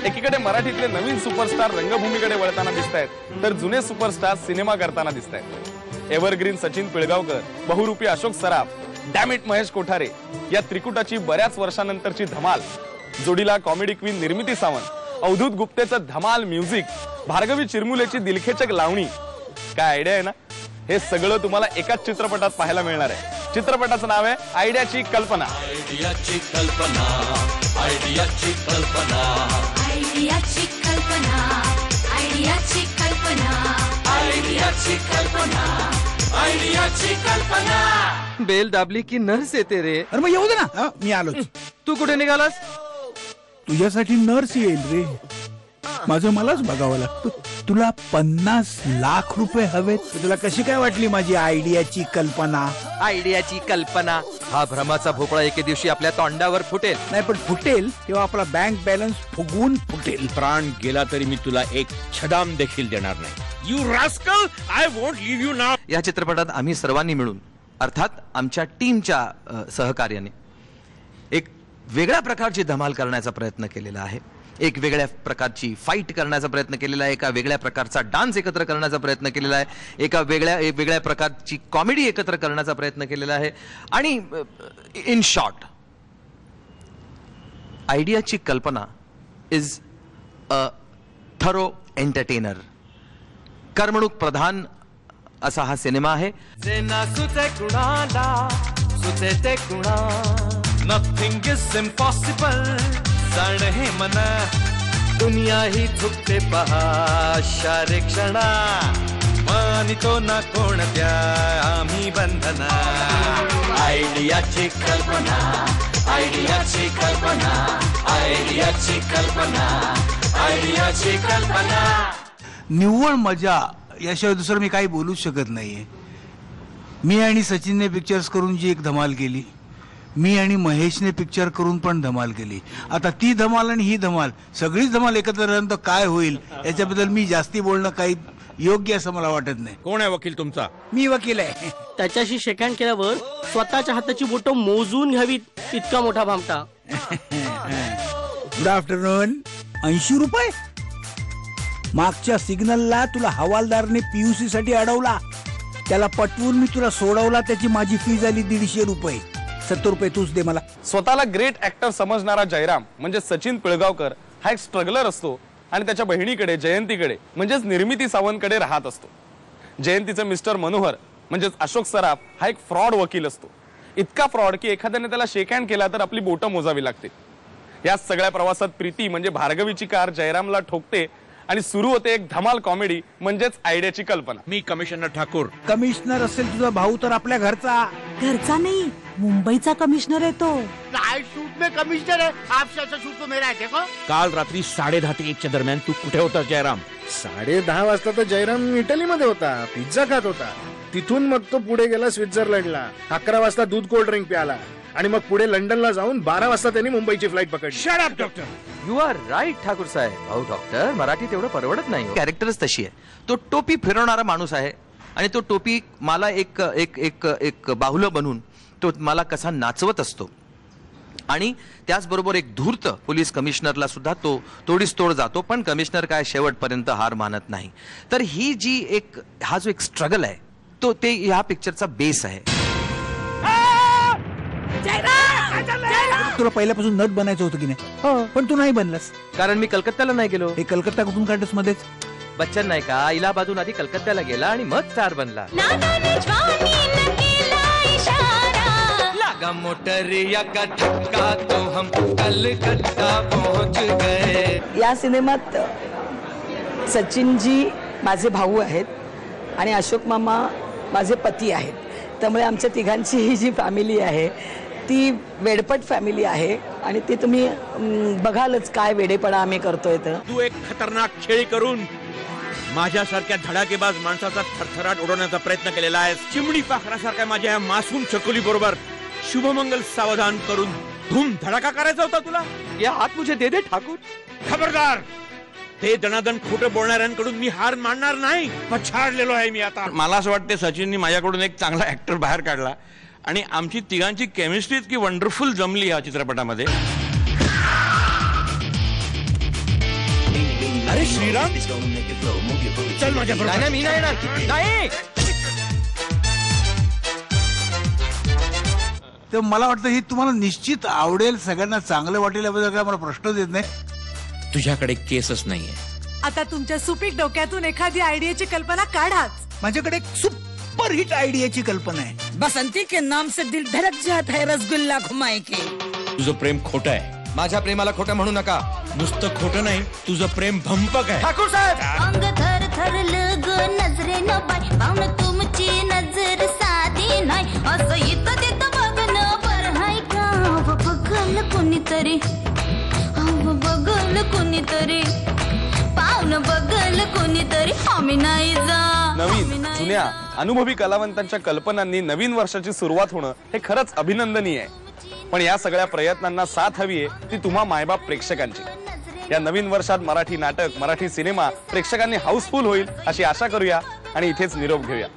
एकीकडे मराठीतले नवीन सुपरस्टार रंगभूमीकडे वळताना दिसतायत तर जुने सुपरस्टार सिनेमा करताना दिसतायत। एव्हरग्रीन सचिन पिळगावकर, बहुरूपी अशोक सराफ, डॅमिट महेश कोठारे या त्रिकुटाची बऱ्याच वर्षानंतरची धमाल, जोडीला कॉमेडी क्वीन निर्मिती सावंत, अवधूत गुप्तेचं धमाल म्युझिक, भार्गवी चिरमुलेची दिलखेचक लावणी। काय आयडिया आहे ना? हे सगळं तुम्हाला एकाच चित्रपटात पाहायला मिळणार आहे। चित्रपटाचं नाव आहे आयडियाची कल्पना। आयडियाची कल्पना, आयडियाची कल्पना, आयडियाची कल्पना, आयडियाची कल्पना, आयडियाची कल्पना, आयडियाची कल्पना। बेल दाबली की नर्स येते रे। अरे मग येऊ दे ना, मी आलोच। तू कुठे निघालास? तुझ्यासाठी नर्स येईल रे, माझं मलाच बघावं लागतं। तुला 50 लाख रुपये हवेत, तुला कशी काय वाटली माझी आयडियाची कल्पना? आयडियाची कल्पना हा भ्रमाचा भोपळा एके दिवशी आपल्या तोंडावर फुटेल। नाही पण फुटेल तेव्हा आपला बँक बॅलन्स फुगून फुटेल। प्राण गेला तरी मी तुला एक छदाम देखील देणार नाही। You rascal, I won't leave you now. या चित्रपटात आम्ही सर्वांनी मिळून, अर्थात आमच्या टीमच्या सहकार्याने, एक वेगळ्या प्रकारची धमाल करण्याचा प्रयत्न केलेला आहे। एक वेगळ्या प्रकारची फाईट करण्याचा प्रयत्न केलेला आहे, एका वेगळ्या प्रकारचा डान्स एकत्र करण्याचा प्रयत्न केलेला आहे, एका वेगळ्या प्रकारची कॉमेडी एकत्र करण्याचा प्रयत्न केलेला आहे। आणि इन शॉर्ट, आयडियाची कल्पना इज अ थरो एंटरटेनर, करमणूक प्रधान असा हा सिनेमा आहे। नथिंग इज इम्पॉसिबल, जाण हे मना, दुनिया ही झुकते पहा शारे क्षणा, मानितो ना कोणत्या आम्ही बंधना। आयडियाची कल्पना, आयडियाची कल्पना, आयडियाची कल्पना, आयडियाची कल्पना। निव्वळ मजा याशिवाय दुसरं मी काही बोलूच शकत नाहीये। मी आणि सचिनने पिक्चर्स करून जी एक धमाल केली, मी आणि महेशने पिक्चर करून पण धमाल केली, आता ती धमाल आणि ही धमाल, सगळीच धमाल एकत्र राहिल्यानंतर काय होईल याच्याबद्दल मी जास्ती बोलणं काही योग्य असं मला वाटत नाही। कोण आहे वकील तुमचा? मी वकील आहे। त्याच्याशी शेकहँड केल्यावर स्वतःच्या हाताची बोटं मोजून घ्यावीत इतका मोठा भामटा। Good afternoon. 80 रुपये मागच्या सिग्नलला तुला हवालदारने PUC साठी अडवला, त्याला पटवून मी तुला सोडवला, त्याची माझी फी झाली 150 रुपये। 70 रुपये तूच दे मला। स्वतःला ग्रेट ऍक्टर समजणारा जयराम म्हणजे सचिन पिळगावकर हा एक स्ट्रगलर असतो आणि त्याच्या बहिणीकडे जयंतीकडे म्हणजेच निर्मिती सावंतकडे राहत असतो। जयंतीचं मिस्टर मनोहर म्हणजेच अशोक सराफ हा एक फ्रॉड वकील असतो, इतका फ्रॉड की एखाद्याने त्याला शेक हँड केला तर आपली बोटं मोजावी लागते। या सगळ्या प्रवासात प्रीती म्हणजे भार्गवीची कार जयरामला ठोकते आणि सुरू होते एक धमाल कॉमेडी म्हणजेच आयडियाची कल्पना। मी कमिशनर ठाकूर। कमिशनर असेल तुझा भाऊ तर आपल्या घरचा नाही, मुंबईचा कमिशनर आहे तो। कमिशनर आहे, आपशाचा शूट तो मेरा है को? काल रात्री 10:30 ते 1 दरम्यान तू कुठे होता जयराम? 10:30 वाजता तर जयराम इटलीमध्ये होता, पिझ्झा खात होता। तिथून मग तो पुढे गेला स्वित्झर्लंडला, 11 वाजता दूध कोल्ड ड्रिंक प्याला आणि मग पुढे लंडनला जाऊन 12 वाजता त्यांनी मुंबईची फ्लाईट पकडली। Shut up doctor. You are right Thakur साहेब। भाऊ डॉक्टर, मराठी तेवढं परवडत नाही। कॅरेक्टरच तशी आहे, तो टोपी फिरवणारा माणूस आहे आणि तो टोपी मला एक एक एक एक बाहुलं बनून तो मला कसा नाचवत असतो आणि त्याचबरोबर एक धूर्त पोलीस कमिशनरला सुद्धा तो तोडीस तोड जातो, पण कमिशनर काय शेवटपर्यंत हार मानत नाही। तर ही जी एक हा जो एक स्ट्रगल आहे तो ते ह्या पिक्चरचा बेस आहे। तुला पहिल्यापासून नट बनायचं होतं की नाही? पण तू नाही बनलास, कारण मी कलकत्त्याला नाही गेलो। हे कलकत्ता कुठून काढतोस मध्येच? बच्चन नाही का इलाहाबादून आधी कलकत्त्याला गेला आणि मग स्टार बनला। लगा मोटरिया का धक्का तो हम कलकत्ता पहुंच गए। या सिनेमात सचिनजी माझे भाऊ आहेत आणि अशोक मामा माझे पती आहेत, त्यामुळे आमच्या तिघांची ही जी फॅमिली आहे ती वेडपट फॅमिली आहे आणि ते तुम्ही बघालच काय वेडेपणा आम्ही करतोय। तर तू एक खतरनाक खेळी करून माझ्यासारख्या धडाकेबाज माणसाचा थरथराट उडवण्याचा प्रयत्न केलेला आहे। चिमणी पाखरासारख्या माझ्या या मासूम चकोली बरोबर शुभमंगल सावधान करून धूम धडाका करायचा होता तुला। या हात मुझे दे दे ठाकूर। खबरदार, ते दणादण खोटं बोलणाऱ्यांकडून मी हार मानणार नाही। पछाडलेलो आहे मी आता। मला असं वाटतं सचिननी माझ्याकडून एक चांगला ऍक्टर बाहेर काढला आणि आमची तिघांची केमिस्ट्री इतकी वंडरफुल जमली या चित्रपटामध्ये. अरे श्रीराम चल माझ्या नाही मी नाही येणार नाही. तर मला वाटतं ही तुम्हाला निश्चित आवडेल, सगळ्यांना चांगलं वाटेल याबद्दल काय मला प्रश्नच येत नाही. तुझ्याकडे केसच नाहीये. आता तुमच्या सुपीक डोक्यातून एखादी आयडियाची कल्पना काढाच. माझ्याकडे एक सुपर हिट आयडियाची कल्पना आहे. बसंती के नाम से दिल धड़क जाता है रसगुल्ला घुमाए के. तुझं प्रेम खोटं आहे. माझ्या प्रेमाला खोटं म्हणू नका. नुसतं खोटं नाही, तुझं प्रेम भंपक आहे. ठाकूर साहेब अंग थर थरलं ग नजरेनं बाई, पाहुणं तुमची नजर साधी नाही. असं इथं तिथं बघणं बरं हाय का? अहो बघल कोणीतरी, अहो बघल कोणीतरी, पाहुणं बघल कोणीतरी, आम्ही नाही जा. नवीन जुन्या अनुभवी कलावंतांच्या कल्पनांनी नवीन वर्षाची सुरुवात होणं हे खरंच अभिनंदनीय आहे. पण या सगळ्या प्रयत्नांना साथ हवी आहे ती तुम्हा मायबाप प्रेक्षकांची. या नवीन वर्षात मराठी नाटक, मराठी सिनेमा प्रेक्षकांनी हाऊसफुल होईल अशी आशा करूया आणि इथेच निरोप घेऊया.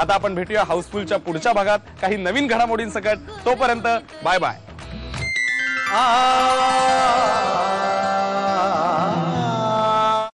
आता आपण भेटूया हाऊसफुलच्या पुढच्या भागात काही नवीन घडामोडींसकट. तोपर्यंत बाय बाय.